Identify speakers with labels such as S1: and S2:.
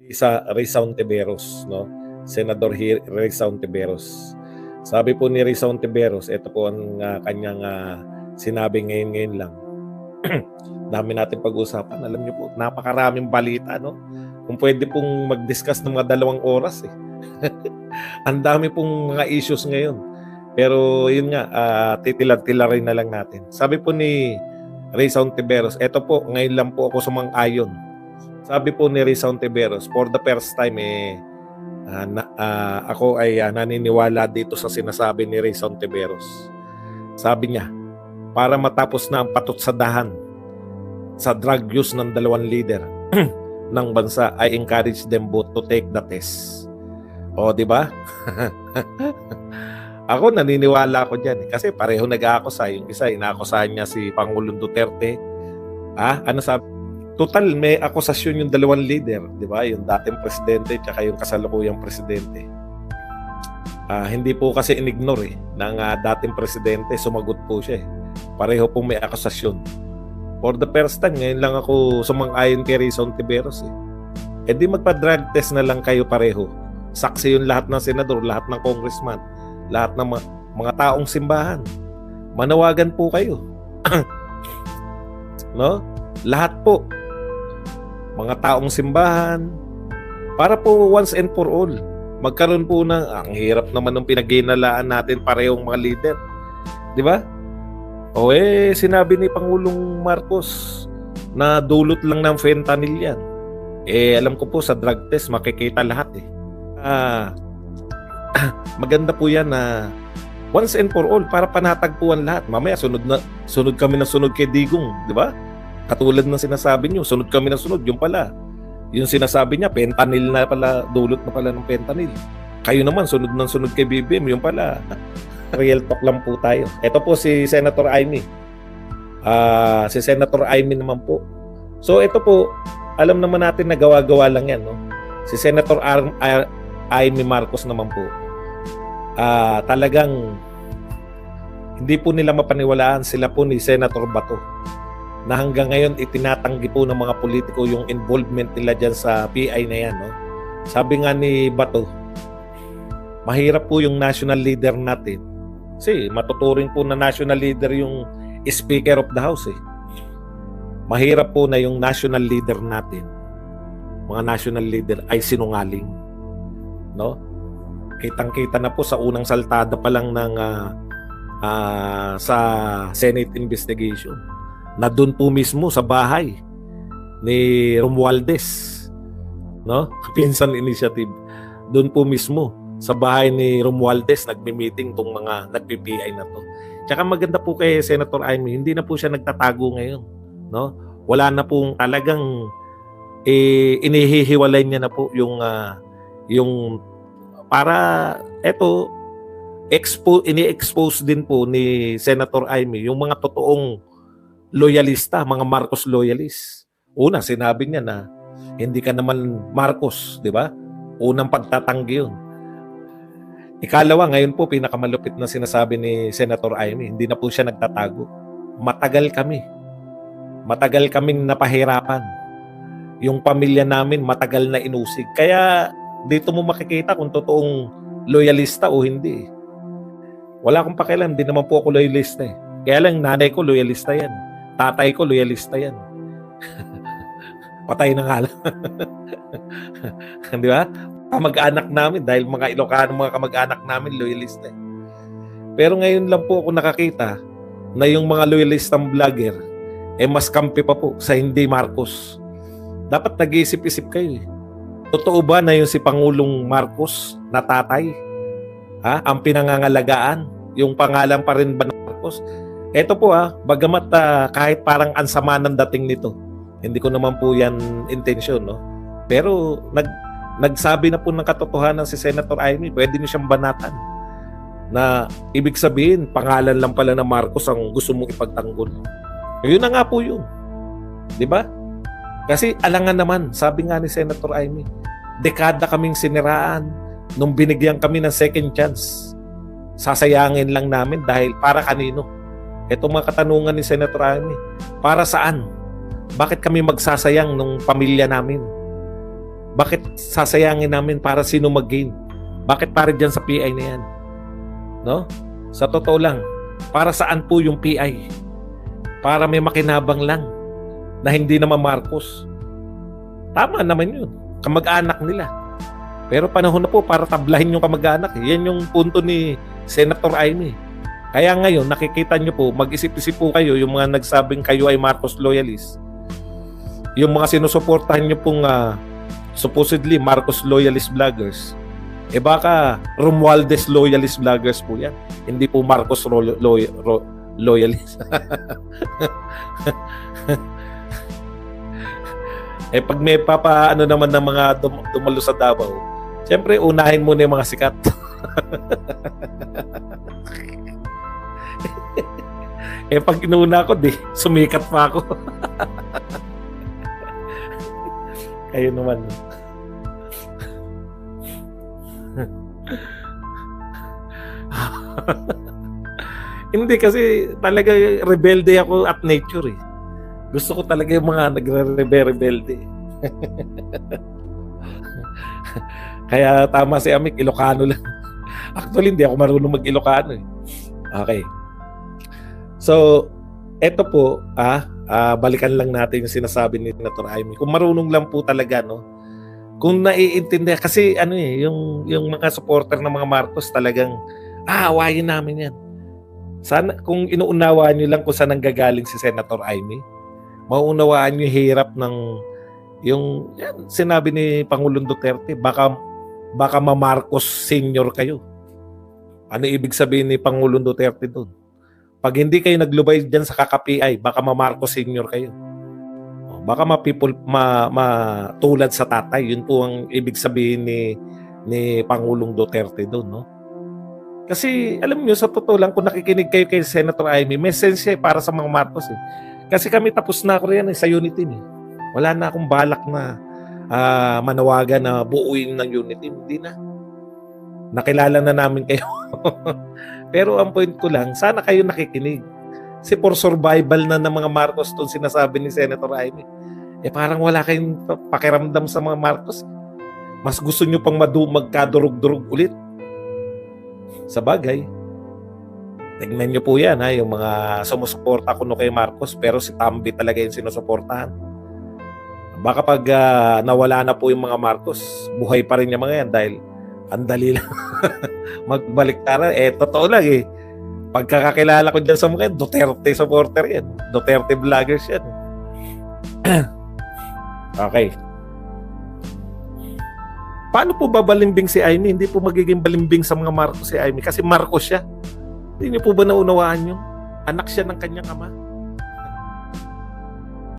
S1: Sa Risa Ontiveros, no? Senador Risa Ontiveros. Sabi po ni Risa Ontiveros, ito po ang kanyang sinabi ngayon lang. Dami natin pag-usapan. Alam niyo po, napakaraming balita, no? Kung pwede pong mag-discuss ng mga 2 oras, eh. Ang dami pong mga issues ngayon. Pero yun nga, titilad-tilarin na lang natin. Sabi po ni Risa Ontiveros, ito po, ngayon lang po ako sumang-ayon. Sabi po ni Risa Ontiveros, for the first time, ako ay naniniwala dito sa sinasabi ni Risa Ontiveros. Sabi niya, para matapos na ang patutsadahan sa drug use ng 2 leader ng bansa, I encourage them both to take the test. O, di ba? Ako naniniwala ako diyan kasi pareho nag-aakusa. Yung isa inaakusahan niya si Pangulong Duterte. Ano sabi? Total may akusasyon yung 2 leader, di ba? Yung dating presidente at yung kasalukuyang presidente. Hindi po kasi inignore ng dating presidente, sumagot po siya. Pareho pong may akusasyon. For the first time, ngayon lang ako sumang-ayon kay Risa Ontiveros. Di magpa-drug test na lang kayo pareho. Saksi yung lahat ng senador, lahat ng congressman, lahat ng mga taong simbahan. Manawagan po kayo. No? Lahat po. Mga taong simbahan, para po once and for all, magkaroon po ng, ang hirap naman ng pinaghinalaan natin parehong mga leader. Di ba? Sinabi ni Pangulong Marcos na dulot lang ng fentanyl yan. Alam ko po sa drug test, makikita lahat eh. Maganda po yan na once and for all, para panatagpuan lahat. Mamaya sunod kami na sunod kay Digong, di ba? Katulad ng sinasabi niyo, sunod kami na sunod, yung pala. Yung sinasabi niya, fentanyl na pala, dulot na pala ng fentanyl. Kayo naman, sunod ng sunod kay BBM, yung pala. Real talk lang po tayo. Ito po si Senator Amy. Si Senator Amy naman po. So ito po, alam naman natin na gawa-gawa lang yan, no? Si Senator Amy Marcos naman po. Talagang hindi po nila mapaniwalaan sila po ni Senator Bato na hanggang ngayon itinatanggi po ng mga politiko yung involvement nila dyan sa PI na yan, no? Sabi nga ni Bato, mahirap po yung national leader natin. Kasi matuturing po na national leader yung Speaker of the House eh. Mahirap po na yung national leader natin, mga national leader ay sinungaling, no? Kitang-kita na po sa unang saltada pa lang ng sa Senate investigation na doon po mismo sa bahay ni Romualdez, no? Pinsan Initiative. Doon po mismo sa bahay ni Romualdez nagmi-meeting tong mga nag-PPI na to. Tsaka maganda po kay Senator Amy, hindi na po siya nagtatago ngayon, no? Wala na pong talagang inihihiwalay niya na po yung para eto ini-expose din po ni Senator Amy yung mga totoong loyalista, mga Marcos loyalist. Una, sinabi niya na hindi ka naman Marcos, di ba? Unang pagtatanggi yun. Ikalawa, ngayon po pinakamalupit na sinasabi ni Senator Amy, hindi na po siya nagtatago. Matagal kaming napahirapan. Yung pamilya namin matagal na inusig. Kaya dito mo makikita kung totoong loyalista o hindi. Wala akong pakialam, hindi naman po ako loyalista eh. Kaya lang nanay ko loyalista yan. Tatay ko loyalista yan. Patay na nga lang. Di ba? Kamag-anak namin, dahil mga Ilocano, mga kamag-anak namin loyalista. Pero ngayon lang po ako nakakita na yung mga loyalistang vlogger mas kampi pa po sa hindi Marcos. Dapat nag-iisip-isip kayo eh. Totoo ba na yung si Pangulong Marcos na tatay? Ang pinangangalagaan? Yung pangalan pa rin ba ng Marcos? Ito po bagamat kahit parang ansama ng dating nito, hindi ko naman po yan intention, no? Pero nagsabi na po ng katotohanan si Senator Amy, pwede niyo siyang banatan na ibig sabihin, pangalan lang pala ng Marcos ang gusto mong ipagtanggol. Yun na nga po yun. Di ba? Kasi alangan naman, sabi nga ni Senator Amy, dekada kaming siniraan nung binigyan kami ng second chance. Sasayangin lang namin dahil para kanino? Itong mga katanungan ni Senator Amy, para saan? Bakit kami magsasayang nung pamilya namin? Bakit sasayangin namin para sino mag-gain? Bakit para dyan sa PI na yan? No? Sa totoo lang, para saan po yung PI? Para may makinabang lang na hindi naman Marcos. Tama naman yun. Kamag-anak nila. Pero panahon na po para tablahin yung kamag-anak. Yan yung punto ni Senator Amy. Kaya ngayon, nakikita nyo po, mag-isip-isip po kayo, yung mga nagsabing kayo ay Marcos loyalist. Yung mga sinusuportahan nyo pong supposedly Marcos loyalist vloggers, baka Romualdez loyalist vloggers po yan. Hindi po Marcos loyalist. Pag may papaano naman ng mga dumalo sa Davao, siyempre unahin muna yung mga sikat. Pag inuna ko, sumikat pa ako. Kayo naman. Hindi kasi talaga rebelde ako at nature eh. Gusto ko talaga yung mga nagre-rebelde. Kaya tama si Amik, Ilocano lang. Actually, hindi ako marunong mag-Ilocano eh. Okay. So, eto po, balikan lang natin yung sinasabi ni Senator Amy. Kung marunong lang po talaga, no? Kung naiintindihan, kasi yung mga supporter ng mga Marcos talagang, awayin namin yan. Sana, kung inuunawaan nyo lang kung saan nanggagaling si Senator Amy, mauunawaan nyo yung hirap ng, yan, sinabi ni Pangulong Duterte, baka ma-Marcos senior kayo. Ano ibig sabihin ni Pangulong Duterte doon? Pag hindi kayo naglubay dyan sa kaka-PI, baka ma-Marcos senior kayo. Baka matulad sa tatay. Yun po ang ibig sabihin ni Pangulong Duterte doon, no? Kasi alam niyo, sa totoo lang, kung nakikinig kayo kay Senator Amy, may sense siya para sa mga Marcos eh. Kasi kami tapos na ako rin sa unity eh. Wala na akong balak na manawagan na buuin ng unity. Hindi na. Nakilala na namin kayo. Pero ang point ko lang, sana kayo nakikinig. Kasi for survival na ng mga Marcos doon sinasabi ni Senator Amy. Parang wala kayong pakiramdam sa mga Marcos. Mas gusto nyo pang magkadurog-durog ulit. Sa bagay, tignan nyo po yan, yung mga sumusuporta kuno kay Marcos, pero si Tambi talaga yung sinusuportahan. Baka pag nawala na po yung mga Marcos, buhay pa rin yung mga yan dahil ang dali lang magbaliktaran. Totoo lang eh. Pagkakakilala ko dyan sa mga Duterte supporter yan. Duterte vloggers yan. Okay. Paano po ba balimbing si Amy? Hindi po magiging balimbing sa mga Marcos si Amy kasi Marcos siya. Hindi niyo po ba naunawaan yung anak siya ng kanyang ama?